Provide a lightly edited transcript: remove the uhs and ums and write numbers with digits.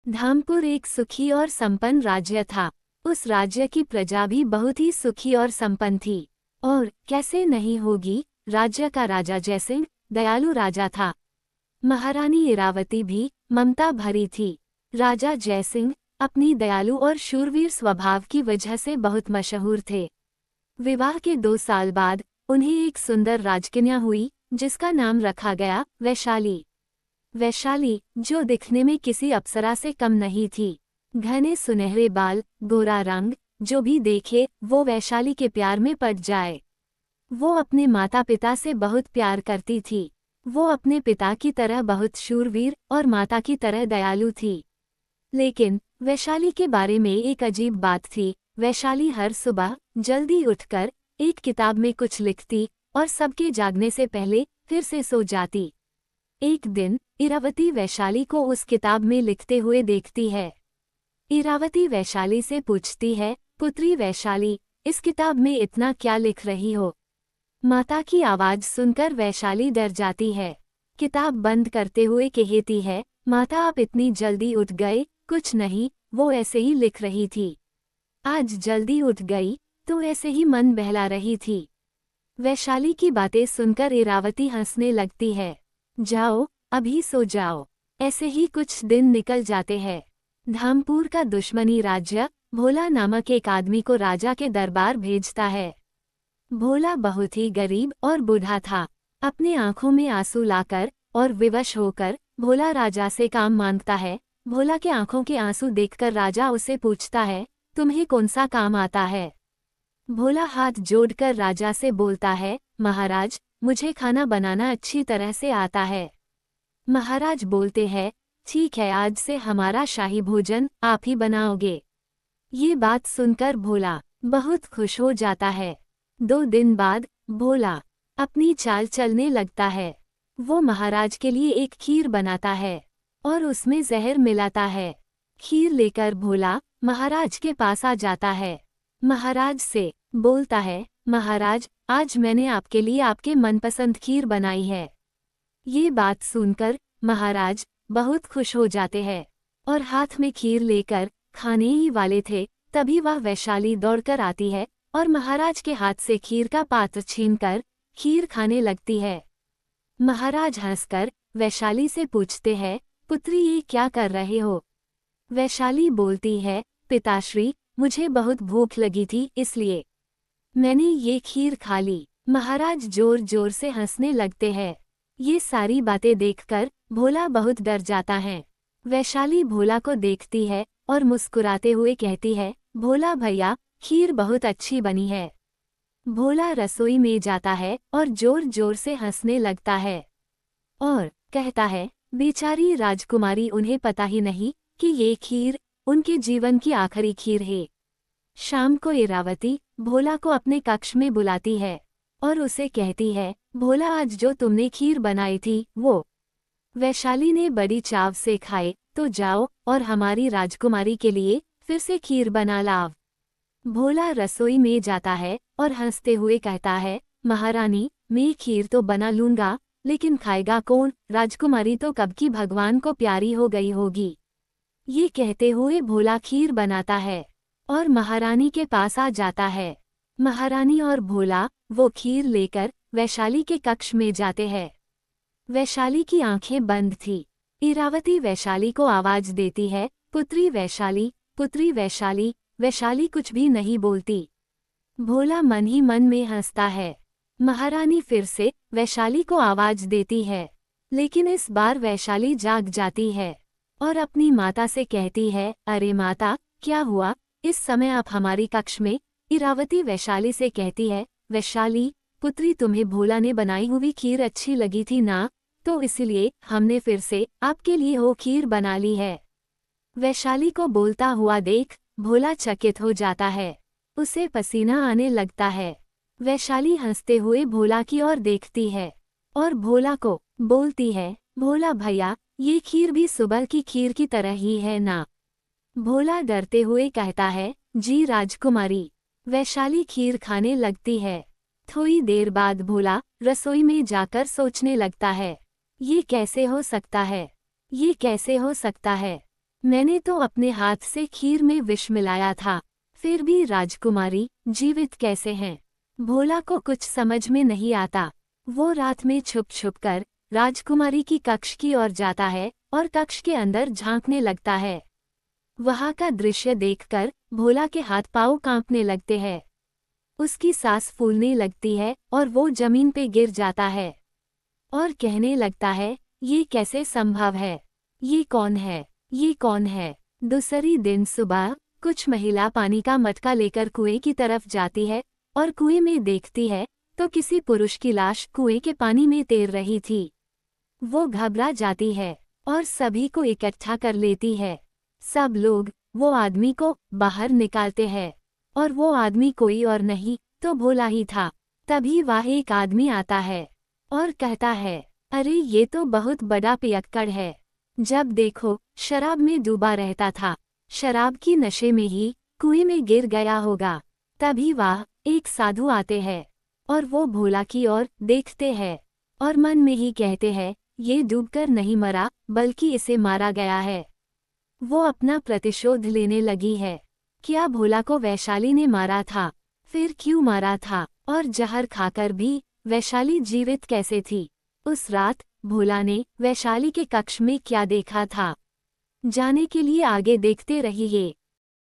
धामपुर एक सुखी और संपन्न राज्य था। उस राज्य की प्रजा भी बहुत ही सुखी और संपन्न थी। और कैसे नहीं होगी, राज्य का राजा जयसिंह दयालु राजा था। महारानी इरावती भी ममता भरी थी। राजा जयसिंह अपनी दयालु और शूरवीर स्वभाव की वजह से बहुत मशहूर थे। विवाह के 2 साल बाद उन्हें एक सुंदर राजकन्या हुई, जिसका नाम रखा गया वैशाली। वैशाली, जो दिखने में किसी अप्सरा से कम नहीं थी। घने सुनहरे बाल, गोरा रंग, जो भी देखे वो वैशाली के प्यार में पड़ जाए। वो अपने माता पिता से बहुत प्यार करती थी। वो अपने पिता की तरह बहुत शूरवीर और माता की तरह दयालु थी। लेकिन वैशाली के बारे में एक अजीब बात थी। वैशाली हर सुबह जल्दी उठकर एक किताब में कुछ लिखती और सबके जागने से पहले फिर से सो जाती। एक दिन इरावती वैशाली को उस किताब में लिखते हुए देखती है। इरावती वैशाली से पूछती है, पुत्री वैशाली, इस किताब में इतना क्या लिख रही हो? माता की आवाज सुनकर वैशाली डर जाती है। किताब बंद करते हुए कहती है, माता आप इतनी जल्दी उठ गए? कुछ नहीं, वो ऐसे ही लिख रही थी। आज जल्दी उठ गई तो ऐसे ही मन बहला रही थी। वैशाली की बातें सुनकर इरावती हंसने लगती है। जाओ, अभी सो जाओ। ऐसे ही कुछ दिन निकल जाते हैं। धामपुर का दुश्मनी राज्य भोला नामक एक आदमी को राजा के दरबार भेजता है। भोला बहुत ही गरीब और बूढ़ा था। अपने आंखों में आंसू लाकर और विवश होकर भोला राजा से काम मांगता है। भोला के आंखों के आंसू देखकर राजा उसे पूछता है, तुम्हें कौन सा काम आता है? भोला हाथ जोड़कर राजा से बोलता है, महाराज, मुझे खाना बनाना अच्छी तरह से आता है। महाराज बोलते हैं, ठीक है, आज से हमारा शाही भोजन आप ही बनाओगे। ये बात सुनकर भोला बहुत खुश हो जाता है। 2 दिन बाद भोला अपनी चाल चलने लगता है। वो महाराज के लिए एक खीर बनाता है और उसमें जहर मिलाता है। खीर लेकर भोला महाराज के पास आ जाता है। महाराज से बोलता है, महाराज, आज मैंने आपके लिए आपके मनपसंद खीर बनाई है। ये बात सुनकर महाराज बहुत खुश हो जाते हैं और हाथ में खीर लेकर खाने ही वाले थे, तभी वह वैशाली दौड़कर आती है और महाराज के हाथ से खीर का पात्र छीनकर खीर खाने लगती है। महाराज हंसकर वैशाली से पूछते हैं, पुत्री, ये क्या कर रहे हो? वैशाली बोलती है, पिताश्री, मुझे बहुत भूख लगी थी, इसलिए मैंने ये खीर खा ली। महाराज जोर जोर से हंसने लगते हैं। ये सारी बातें देखकर भोला बहुत डर जाता है। वैशाली भोला को देखती है और मुस्कुराते हुए कहती है, भोला भैया, खीर बहुत अच्छी बनी है। भोला रसोई में जाता है और जोर जोर से हंसने लगता है और कहता है, बेचारी राजकुमारी, उन्हें पता ही नहीं कि ये खीर उनके जीवन की आखिरी खीर है। शाम को इरावती भोला को अपने कक्ष में बुलाती है और उसे कहती है, भोला, आज जो तुमने खीर बनाई थी वो वैशाली ने बड़ी चाव से खाए, तो जाओ और हमारी राजकुमारी के लिए फिर से खीर बना लाव। भोला रसोई में जाता है और हंसते हुए कहता है, महारानी, मैं खीर तो बना लूंगा, लेकिन खाएगा कौन? राजकुमारी तो कब की भगवान को प्यारी हो गई होगी। ये कहते हुए भोला खीर बनाता है और महारानी के पास आ जाता है। महारानी और भोला वो खीर लेकर वैशाली के कक्ष में जाते हैं। वैशाली की आंखें बंद थी। इरावती वैशाली को आवाज देती है, पुत्री वैशाली, पुत्री वैशाली। वैशाली कुछ भी नहीं बोलती। भोला मन ही मन में हंसता है। महारानी फिर से वैशाली को आवाज देती है, लेकिन इस बार वैशाली जाग जाती है और अपनी माता से कहती है, अरे माता, क्या हुआ? इस समय आप हमारी कक्ष में? इरावती वैशाली से कहती है, वैशाली पुत्री, तुम्हें भोला ने बनाई हुई खीर अच्छी लगी थी ना, तो इसलिए हमने फिर से आपके लिए वो खीर बना ली है। वैशाली को बोलता हुआ देख भोला चकित हो जाता है। उसे पसीना आने लगता है। वैशाली हंसते हुए भोला की ओर देखती है और भोला को बोलती है, भोला भैया, ये खीर भी सुबह की खीर की तरह ही है ना? भोला डरते हुए कहता है, जी राजकुमारी। वैशाली खीर खाने लगती है। थोड़ी देर बाद भोला रसोई में जाकर सोचने लगता है, ये कैसे हो सकता है? ये कैसे हो सकता है? मैंने तो अपने हाथ से खीर में विष मिलाया था, फिर भी राजकुमारी जीवित कैसे हैं? भोला को कुछ समझ में नहीं आता। वो रात में छुप छुप कर राजकुमारी की कक्ष की ओर जाता है और कक्ष के अंदर झांकने लगता है। वहाँ का दृश्य देखकर भोला के हाथ पांव कांपने लगते हैं। उसकी सांस फूलने लगती है और वो जमीन पे गिर जाता है और कहने लगता है, ये कैसे संभव है? ये कौन है? ये कौन है? दूसरी दिन सुबह कुछ महिला पानी का मटका लेकर कुएं की तरफ जाती है और कुएं में देखती है तो किसी पुरुष की लाश कुएं के पानी में तैर रही थी। वो घबरा जाती है और सभी को इकट्ठा कर लेती है। सब लोग वो आदमी को बाहर निकालते हैं और वो आदमी कोई और नहीं तो भोला ही था। तभी वह एक आदमी आता है और कहता है, अरे ये तो बहुत बड़ा पियक्कड़ है। जब देखो शराब में डूबा रहता था, शराब की नशे में ही कुएं में गिर गया होगा। तभी वह एक साधु आते हैं और वो भोला की ओर देखते हैं और मन में ही कहते हैं, ये डूबकर नहीं मरा बल्कि इसे मारा गया है। वो अपना प्रतिशोध लेने लगी है। क्या भोला को वैशाली ने मारा था? फिर क्यों मारा था? और जहर खाकर भी वैशाली जीवित कैसे थी? उस रात भोला ने वैशाली के कक्ष में क्या देखा था? जाने के लिए आगे देखते रहिए।